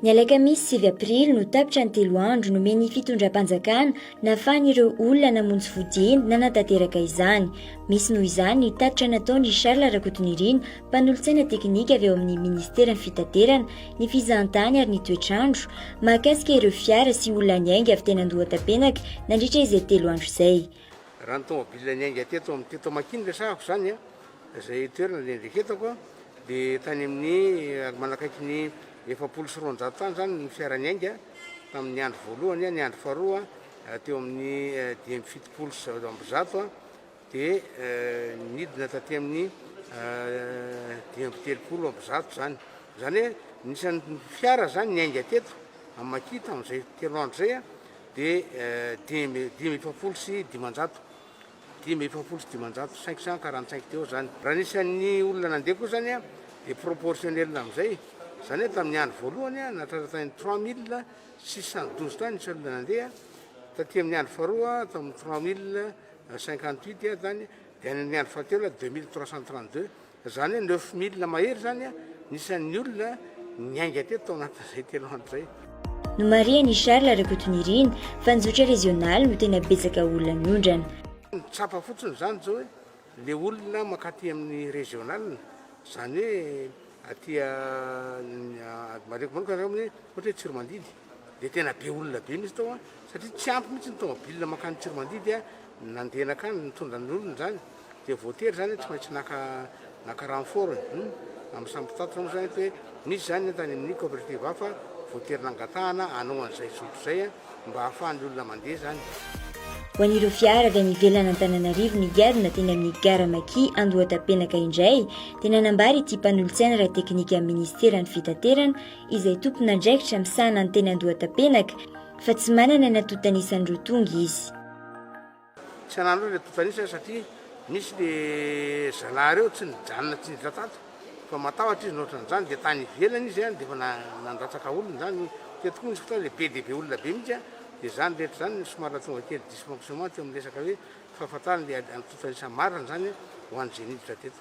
Ny alakamisy 9 aprily no tapitra ny 3 andro nomeny fitondram-panjakana nahafahan'ireo olona namonjy fodiana nanatanteraka izany. Misy noho izany ny tapitra nataony Charles Rakotonirina, mpanolontsaina teknika avy eo amin'ny ministeran'ny fitaterana, ny fizahantany ary ny toetrandro mahakasika ireo fiara sy olona nianga avy teny Andohatapenaka nandritra izay 3 andro izay. Raha ny tomobile nianga teto amin'ny teto Maherin'ny resahako zany izay toerana nendreketako dia tany amin'ny manakaiky ny 700 tany zany ny fiara nianga tamin'ny andro voalohany, ny andro faharoa teo amin'ny 700 dia nidina taty amin'ny 230 zany. Zany hoe nisan'ny fiara zany nianga teto amin'ny Makita amin'izay 3 andro zay dia 545 teo zany. Raha nisan'ny olona nandeha koa zany dia proportionnel amin'izay. Zany hoe tamin'ny andro voalohany nahatratra 3612 tany nisy olona nandeha, taty amin'ny andro faharoa tamin'ny 3058 zany, dia amin'ny andro fahatelo 2332. Zany hoe 9000 mahery zany nisan'ny olona nianga teto tao anatin'izay 3 andro zay. No marian'i Charles Rakotonirina fa njotra regionaly no tena betsaka olona niondrana. Tsapa fotsiny zany zao hoe le olona makaty amin'ny regional, zany hoe aty mareko manokana ohatra hoe Tsiromandidy dia tena be olona be misy tao satria tsy ampy mihitsy ny tomobile makany Tsiromandidy nandeha nakany nitondra ny olona zany, dia voatery zany tsy maintsy naka renfort amin'ny sampitatotra moa zany hoe misy zany tany amin'ny coopérative hafa voatery nangatahana anao an'izay sotro zay mba hahafahan'ny olona mandeha zany. Ho an'ireo fiara avy any ivelany Antananarivo nigadina teny amin'ny GARA Andohatapenaka indray dia nanambary ity mpanolontsaina raha teknika amin'ny ministeran'ny fitaterana izay tompona andraikitra misahana ny teny Andohatapenaka fa tsy manana natotana isan'ireo tonga izy. Tsy anano le totanisa satria misy le zalahy reo tsy nijanona tsy niditra tato fa matahotra izy nohatran'izany dia tany ivelany izy dia efa nandatsaka olona zany teto koa misy fotoana le be dia be olona be mihitsy dia zany rehetra zany somary tonga kely dysfonctionnement teo amin'ny resaka hoe fahafantarana le totanisa marina zany ho an'izay niditra teto.